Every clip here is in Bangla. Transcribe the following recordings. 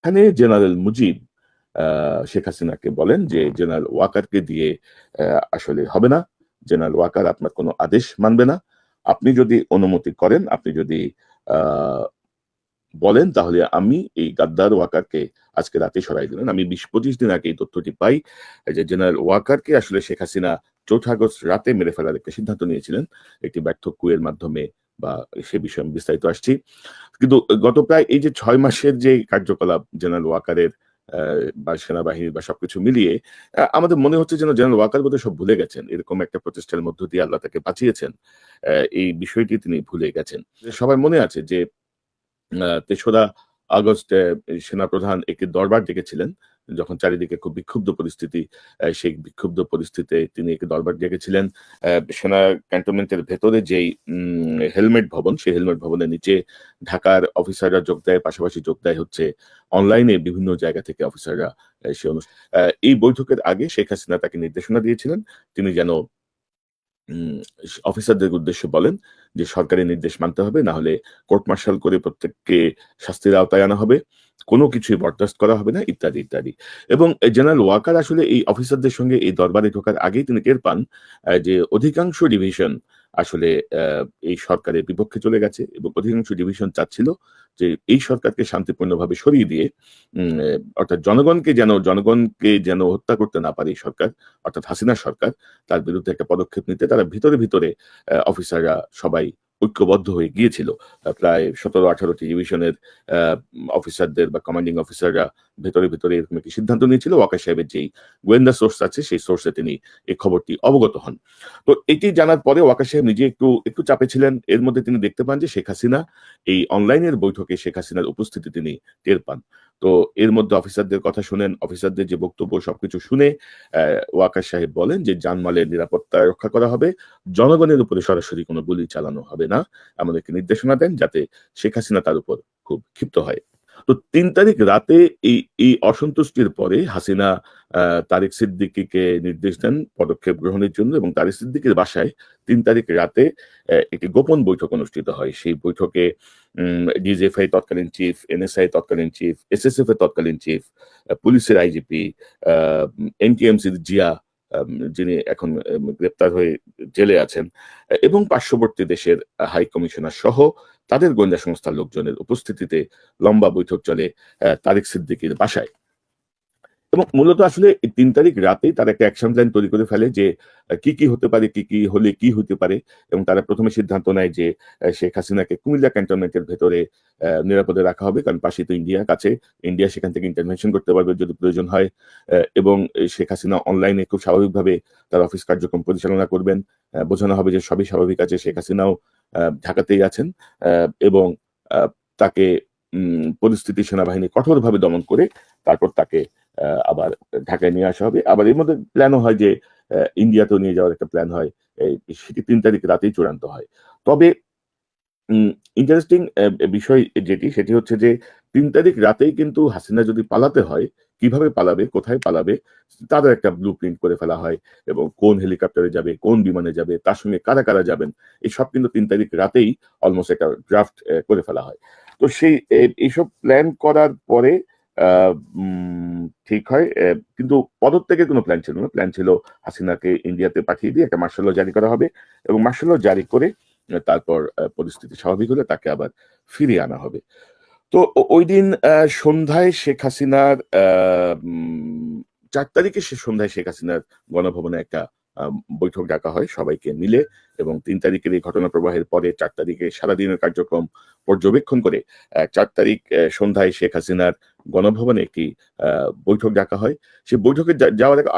এখানে জেনারেল মুজিব শেখ হাসিনাকে বলেন যে জেনারেল ওয়াকারকে দিয়ে আসলে হবে না। জেনারেল ওয়াকার আপনার কোনো আদেশ মানবে না। আপনি যদি অনুমতি করেন, আপনি যদি আহ, বলেন, তাহলে আমি এই গাদ্দার ওয়াকারকে আজকে রাতে সরাই দিলেন। আমি 20-25 দিন আগে এই তথ্যটি পাই যে জেনারেল ওয়াকারকে আসলে শেখ হাসিনা 4 আগস্ট রাতে মেরে ফেলার একটা সিদ্ধান্ত নিয়েছিলেন একটি ব্যর্থ কুয়ের মাধ্যমে, বা সে বিষয়ে আমি বিস্তারিত আসছি। কিন্তু গত প্রায় এই যে 6 মাসের যে কার্যকলাপ জেনারেল ওয়াকারের বা সেনাবাহিনীর বা সবকিছু মিলিয়ে আমাদের মনে হচ্ছে যেন জেনারেল ওয়াকার বোধহয় সব ভুলে গেছেন। এরকম একটা প্রচেষ্টার মধ্য দিয়ে আল্লাহ তাকে বাঁচিয়েছেন। এই বিষয়টি তিনি ভুলে গেছেন। সবার মনে আছে যে ৩রা আগস্ট সেনাপ্রধান একটি দরবার ডেকেছিলেন যখন চারিদিকে খুব বিক্ষুব্ধ পরিস্থিতি। সেই বিক্ষুব্ধ পরিস্থিতিতে তিনি একটি দরবার ডেকেছিলেন। সেনা ক্যান্টনমেন্টের ভেতরে যেই হেলমেট ভবন, সেই হেলমেট ভবনের নিচে ঢাকার অফিসাররা যোগ দেয়, পাশাপাশি যোগ দেয় হচ্ছে অনলাইনে বিভিন্ন জায়গা থেকে অফিসাররা। সে এই বৈঠকের আগে শেখ হাসিনা তাকে নির্দেশনা দিয়েছিলেন তিনি যেন অফিসারদের উদ্দেশ্যে বলেন যে সরকারি নির্দেশ মানতে হবে, না হলে কোর্ট মার্শাল করে প্রত্যেককে শাস্তির আওতায় আনা হবে, কোনো কিছুই বরদাস্ত করা হবে না, ইত্যাদি ইত্যাদি। এবং জেনারেল ওয়াকার আসলে এই অফিসারদের সঙ্গে এই দরবারে ঢোকার আগেই তিনি টের পান যে অধিকাংশ ডিভিশন আসলে এই সরকারের বিপক্ষে চলে গেছে, এবং অধিকাংশ ডিভিশন চাচ্ছিল যে এই সরকারকে শান্তিপূর্ণভাবে সরিয়ে দিয়ে অর্থাৎ জনগণকে যেন হত্যা করতে না পারে এই সরকার, অর্থাৎ হাসিনা সরকার, তার বিরুদ্ধে একটা পদক্ষেপ নিতে তারা ভিতরে ভিতরে অফিসাররা সবাই ঐক্যবদ্ধ হয়ে গিয়েছিল। প্রায় 17-18টি ডিভিশনের অফিসারদের বা কমান্ডিং অফিসাররা ভেতরে ভিতরে এরকম একটি সিদ্ধান্ত নিয়েছিল। ওয়াকার সাহেবের যেই গোয়েন্দা সোর্স আছে সেই সোর্সে তিনি এই খবরটি অবগত হন। তো এটি জানার পরে ওয়াকার সাহেব নিজে একটু একটু চাপে ছিলেন। এর মধ্যে তিনি দেখতে পান যে শেখ হাসিনা এই অনলাইনের বৈঠকে শেখ হাসিনার উপস্থিতি তিনি টের পান। তো এর মধ্যে অফিসারদের কথা শুনেন, অফিসারদের যে বক্তব্য সবকিছু শুনে ওয়াকার সাহেব বলেন যে জানমালের নিরাপত্তা রক্ষা করা হবে, জনগণের উপরে সরাসরি কোনো গুলি চালানো হবে না, এমন একটি নির্দেশনা দেন যাতে শেখ হাসিনা তার উপর খুব ক্ষিপ্ত হয়। তো 3 তারিখ রাতে এই অসন্তুষ্টির পরে হাসিনা তারেক সিদ্দিকীকে নির্দেশ দেন পদক্ষেপ গ্রহণের জন্য, এবং তারেক সিদ্দিকীর বাসায় 3 তারিখ রাতে একটি গোপন বৈঠক অনুষ্ঠিত হয়। সেই বৈঠকে ডিজিএফআই তৎকালীন চিফ, এনএসআই তৎকালীন চিফ, এসএসএফ এর তৎকালীন চিফ, পুলিশের আইজিপি, এনটিএমসির জিয়া, যিনি এখন গ্রেপ্তার হয়ে জেলে আছেন, এবং পার্শ্ববর্তী দেশের হাই কমিশনার সহ তাদের গোয়েন্দা সংস্থার লোকজনের উপস্থিতিতে লম্বা বৈঠক চলে তারেক সিদ্দিকীর বাসায়। এবং মূলত আসলে 3 তারিখ রাতেই তারা একটা অ্যাকশন প্ল্যান তৈরি করে ফেলে যে কি কি হতে পারে, কি কি হলে কি হতে পারে। এবং তারা প্রথমে সিদ্ধান্ত নেয় যে শেখ হাসিনাকে কুমিল্লা ক্যান্টনমেন্টের ভেতরে নিরাপদে রাখা হবে, কারণ পাশে তো ইন্ডিয়া, কাছে ইন্ডিয়া, সেখান থেকে ইন্টারভেনশন করতে পারবে যদি প্রয়োজন হয়। এবং শেখ হাসিনা অনলাইনে খুব স্বাভাবিকভাবে তার অফিস কার্যক্রম পরিচালনা করবেন। বোঝানো হবে যে সবই স্বাভাবিক আছে, শেখ হাসিনাও ঢাকাতেই আছেন, এবং তাকে পরিস্থিতি সেনাবাহিনী কঠোরভাবে দমন করে তারপর তাকে আবার ঢাকায় নিয়ে আসা হবে। আবার এর মধ্যে প্ল্যানও হয় যে ইন্ডিয়াতেও নিয়ে যাওয়ার একটা প্ল্যান হয়। সেটি 3 তারিখ রাতেই চূড়ান্ত হয়। তবে ইন্টারেস্টিং বিষয় যেটি, সেটি হচ্ছে যে 3 তারিখ রাতেই কিন্তু হাসিনা যদি পালাতে হয়, কিভাবে পালাবে, কোথায় পালাবে, তারও একটা ব্লু প্রিন্ট করে ফেলা হয়। এবং কোন হেলিকপ্টারে যাবে, কোন বিমানে যাবে, তার সঙ্গে কারা কারা যাবেন, এইসব কিন্তু 3 তারিখ রাতেই অলমোস্ট একটা ড্রাফট করে ফেলা হয়। তো সেই এইসব প্ল্যান করার পরে আহ, ঠিক হয়, কিন্তু পদত্যাগের কোনো প্ল্যান ছিল না। প্ল্যান ছিল হাসিনাকে ইন্ডিয়াতে পাঠিয়ে দিয়ে একটা মার্শাল ল জারি করা হবে, এবং মার্শাল ল জারি করে তারপর পরিস্থিতি স্বাভাবিক হলে তাকে আবার ফিরিয়ে আনা হবে। তো ওই দিন সন্ধ্যায় শেখ হাসিনার 4 তারিখে সে সন্ধ্যায় শেখ হাসিনার গণভবনে একটা বৈঠক ডাকা হয় সবাইকে মিলে, এবং 3 তারিখের এই ঘটনা প্রবাহের পরে 4 তারিখে সারাদিনের কার্যক্রম পর্যবেক্ষণ করে 4 তারিখ সন্ধ্যায় শেখ হাসিনার গণভবনে একটি বৈঠক ডাকা হয়। সেই বৈঠকে যাওয়ার আগে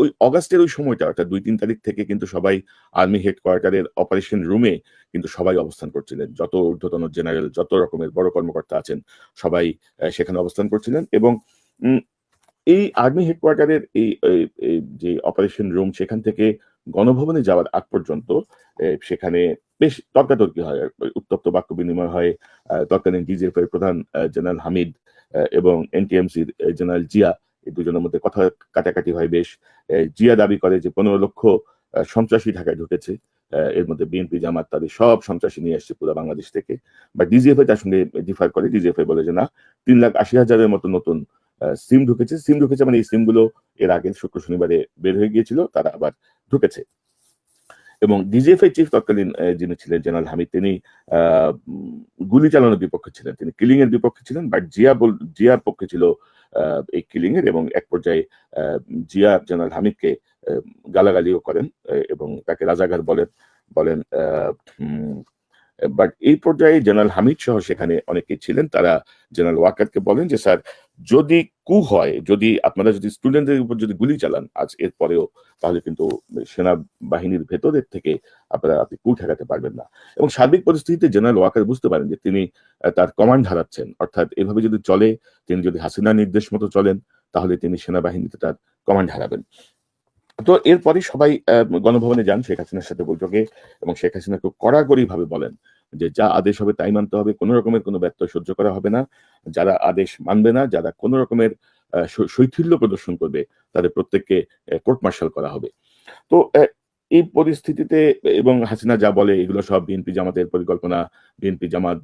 ওই অগাস্টের ওই সময়টা, অর্থাৎ 2-3 তারিখ থেকে কিন্তু সবাই আর্মি হেডকোয়ার্টারের অপারেশন রুমে কিন্তু সবাই অবস্থান করছিলেন। যত ঊর্ধ্বতন জেনারেল, যত রকমের বড় কর্মকর্তা আছেন, সবাই সেখানে অবস্থান করছিলেন। এবং এই আর্মি হেডকোয়ার্টারের এই যে অপারেশন রুম, সেখান থেকে গণভবনে যাওয়ার আগ পর্যন্ত সেখানে বেশ তর্কাতর্কি হয়, উত্তপ্ত বাক্য বিনিময় হয়। তৎকালীন ডিজিএফ এর প্রধান জেনারেল হামিদ এবং এনটিএমসির জেনারেল জিয়া, এই দুজনের মধ্যে কথা কাটাকাটি হয় বেশ। জিয়া দাবি করে যে 15 লক্ষ সন্ত্রাসী ঢাকায় ঢুকেছে, এর মধ্যে বিএনপি জামাত তাদের সব সন্ত্রাসী নিয়ে আসছে পুরো বাংলাদেশ থেকে। বা ডিজিএফআই তার সঙ্গে ডিফার করে, ডিজিএফআই বলে যে না, 3,80,000-এর মতো নতুন সিম ঢুকেছে, মানে এই সিমগুলো এর আগে শুক্র শনিবারে বের হয়ে গিয়েছিল, তারা আবার ঢুকেছে। এবং ডিজিএফআই চিফ তৎকালীন যিনি ছিলেন জেনারেল হামিদ, তিনি গুলি চালানোর বিপক্ষে ছিলেন, তিনি কিলিং এর বিপক্ষে ছিলেন, বাট জিয়ার পক্ষে ছিল এই কিলিং এর। এবং এক পর্যায়ে জিয়া জেনারেল হামিদকে গালাগালিও করেন এবং তাকে রাজাকার বলেন। বাট এই পর্যায়ে জেনারেল হামিদ সহ সেখানে অনেকেই ছিলেন, তারা জেনারেল ওয়াকারকে বলেন যে স্যার, যদি হয়, যদি আপনারা যদি স্টুডেন্টদের উপর যদি গুলি চালান আজ এর পরেও, তাহলে কিন্তু সেনাবাহিনীর ভেতরের থেকে আপনি কু ঠেকাতে পারবেন না। এবং সার্বিক পরিস্থিতিতে জেনারেল ওয়াকার বুঝতে পারেন যে তিনি তার কমান্ড হারাচ্ছেন, অর্থাৎ এভাবে যদি চলে, তিনি যদি হাসিনার নির্দেশ মতো চলেন, তাহলে তিনি সেনাবাহিনীতে তার কমান্ড হারাবেন। তো এরপরে সবাই গণভবনে যান শেখ হাসিনার সাথে বৈঠকে, এবং শেখ হাসিনা খুব কড়াকড়ি ভাবে বলেন যে যা আদেশ হবে তাই মানতে হবে, কোনো রকমের কোনো ব্যত্যয় সহ্য করা হবে না, যারা আদেশ মানবে না, যারা কোনো রকমের শৈথিল্য প্রদর্শন করবে, তাদের প্রত্যেককে কোর্ট মার্শাল করা হবে। তো এই পরিস্থিতিতে এবং হাসিনা যা বলে এগুলো সব বিএনপি জামাতের পরিকল্পনা, বিএনপি জামাত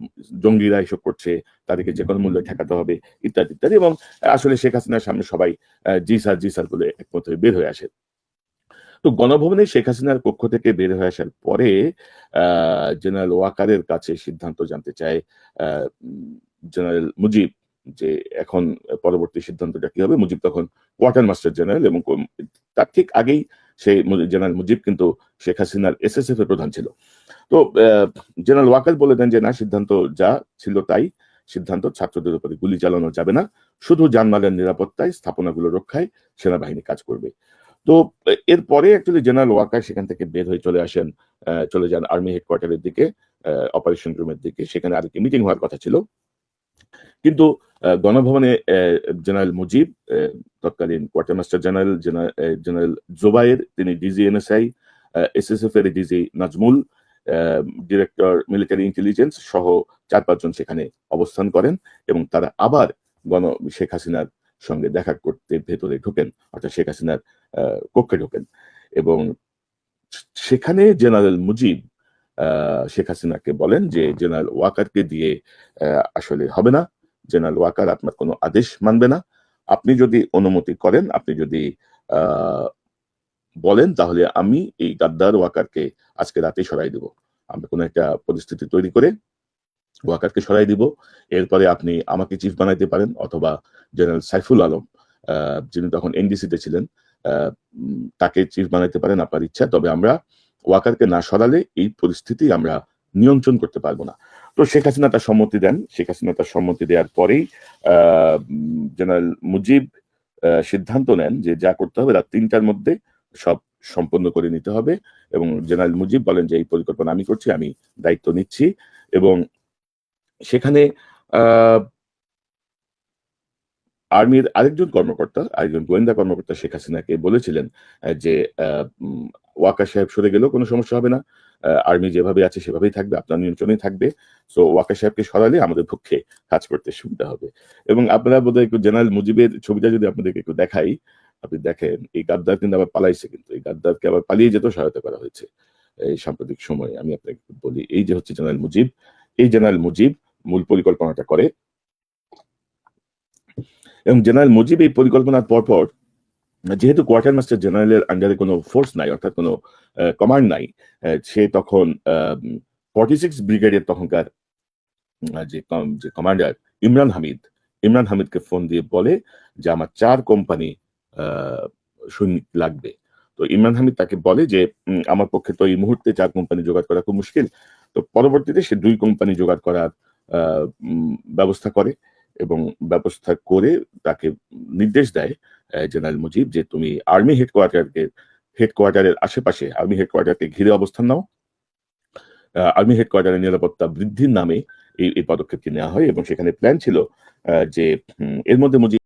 জঙ্গিরা এসব করছে, তাদেরকে যে কোনো মূল্যে ঠেকাতে হবে, ইত্যাদি ইত্যাদি। এবং আসলে শেখ হাসিনার সামনে সবাই জি স্যার বলে একমত হয়ে বের হয়ে আসে। তো গণভবনে শেখ হাসিনার পক্ষ থেকে বের হয়ে আসার পরে জেনারেল ওয়াকারের কাছে সিদ্ধান্ত জানতে চায় জেনারেল মুজিব, যে এখন পরবর্তী সিদ্ধান্তটা কি হবে। মুজিব তখন কোয়ার্টার মাস্টার জেনারেল, এবং তার ঠিক আগেই সেই জেনারেল মুজিব কিন্তু শেখ হাসিনার এসএসএফ এর প্রধান ছিল। তো জেনারেল ওয়াকার বলে দেন যে না, সিদ্ধান্ত যা ছিল তাই, সিদ্ধান্ত ছাত্রদের উপরে গুলি চালানো যাবে না, শুধু জানমালের নিরাপত্তায়, স্থাপনাগুলো রক্ষায় সেনাবাহিনী কাজ করবে। তো এরপরে অ্যাকচুয়ালি জেনারেল ওয়াকার সেখান থেকে বের হয়ে চলে যান আর্মি হেডকোয়ার্টারের দিকে, অপারেশন রুমের দিকে। সেখানে আরেকটি মিটিং হওয়ার কথা ছিল, কিন্তু গণভবনে জেনারেল মুজিব, তৎকালীন কোয়ার্টার মাস্টার জেনারেল জোবায়ের, তিনি ডিজি এনএসআই, এসএসএফ এর DG Nazmul, director military intelligence সহ 4-5 জন সেখানে অবস্থান করেন, এবং তারা আবার শেখ হাসিনার সঙ্গে দেখা করতে ভেতরে ঢোকেন, অর্থাৎ শেখ হাসিনার কক্ষে ঢোকেন। এবং সেখানে জেনারেল মুজিব শেখ হাসিনাকে বলেন যে জেনারেল ওয়াকারকে দিয়ে আসলে হবে না, জেনারেল ওয়াকার আপনার কোনো আদেশ মানবে না, আপনি যদি অনুমতি করেন, আপনি যদি বলেন, তাহলে আমি এই গাদ্দার ওয়াকারকে আজকে রাতে সরাই দিব। আমরা কোনো একটা পরিস্থিতি তৈরি করে ওয়াকারকে সরাই দিব, এরপরে আপনি আমাকে চিফ বানাইতে পারেন, অথবা জেনারেল সাইফুল আলম, যিনি তখন এনডিসিতে ছিলেন, তাকে চিফ বানাইতে পারেন, আপনার ইচ্ছা, তবে আমরা ওয়াকারকে না সরালে এই পরিস্থিতি আমরা নিয়ন্ত্রণ করতে পারবো না। তো শেখ হাসিনা তার সম্মতি দেন। শেখ হাসিনা তার সম্মতি দেওয়ার পরেই জেনারেল মুজিব সিদ্ধান্ত নেন যে যা করতে হবে রাত 3টার মধ্যে সব সম্পন্ন করে নিতে হবে, এবং জেনারেল মুজিব বলেন যে এই পরিকল্পনা আমি করছি, আমি দায়িত্ব নিচ্ছি। এবং সেখানে আর্মির আরেকজন গোয়েন্দা কর্মকর্তা শেখ হাসিনাকে বলেছিলেন যে ওয়াকার সাহেব সরে গেলেও কোনো সমস্যা হবে না, আর্মি যেভাবে আছে সেভাবেই থাকবে, আপনার নিয়ন্ত্রণেই থাকবে, সো ওয়াকার সাহেবকে সরালে আমাদের পক্ষে কাজ করতে সুবিধা হবে। এবং আপনারা বোধহয় একটু জেনারেল মুজিবের ছবিটা যদি আপনাদেরকে একটু দেখাই, আপনি দেখেন এই গাদ্দার কিন্তু আবার পালাইছে, কিন্তু এই গাদ্দারকে আবার পালিয়ে যেতেও সহায়তা করা হয়েছে এই সাম্প্রতিক সময়ে। আমি আপনাকে বলি, এই যে হচ্ছে জেনারেল মুজিব, এই জেনারেল মুজিব মূল পরিকল্পনাটা করে, এবং জেনারেল মুজিব এই পরিকল্পনার পরপর, যেহেতু কোয়ার্টার মাস্টার জেনারেলের আন্ডারে কোনো ফোর্স নাই, অর্থাৎ কোনো কমান্ড নাই, সে তখন 46 ব্রিগেডের তখনকার যে কমান্ডার ইমরান হামিদকে ফোন দিয়ে বলে যে আমার 4 কোম্পানি সৈনিক লাগবে। তো ইমরান হামিদ তাকে বলে যে আমার পক্ষে তো এই মুহূর্তে 4 কোম্পানি জোগাড় করা খুব মুশকিল। তো পরবর্তীতে সে 2 কোম্পানি জোগাড় করার ব্যবস্থা করে, এবং ব্যবস্থা করে তাকে নির্দেশ দেয় জেনারেল মুজিব যে তুমি আর্মি হেডকোয়ার্টারের আশেপাশে আর্মি হেডকোয়ার্টারকে ঘিরে অবস্থান নাও। আর্মি হেডকোয়ার্টারের নিরাপত্তা বৃদ্ধির নামে এই পদক্ষেপটি নেওয়া হয়, এবং সেখানে প্ল্যান ছিল যে এর মধ্যে মুজিব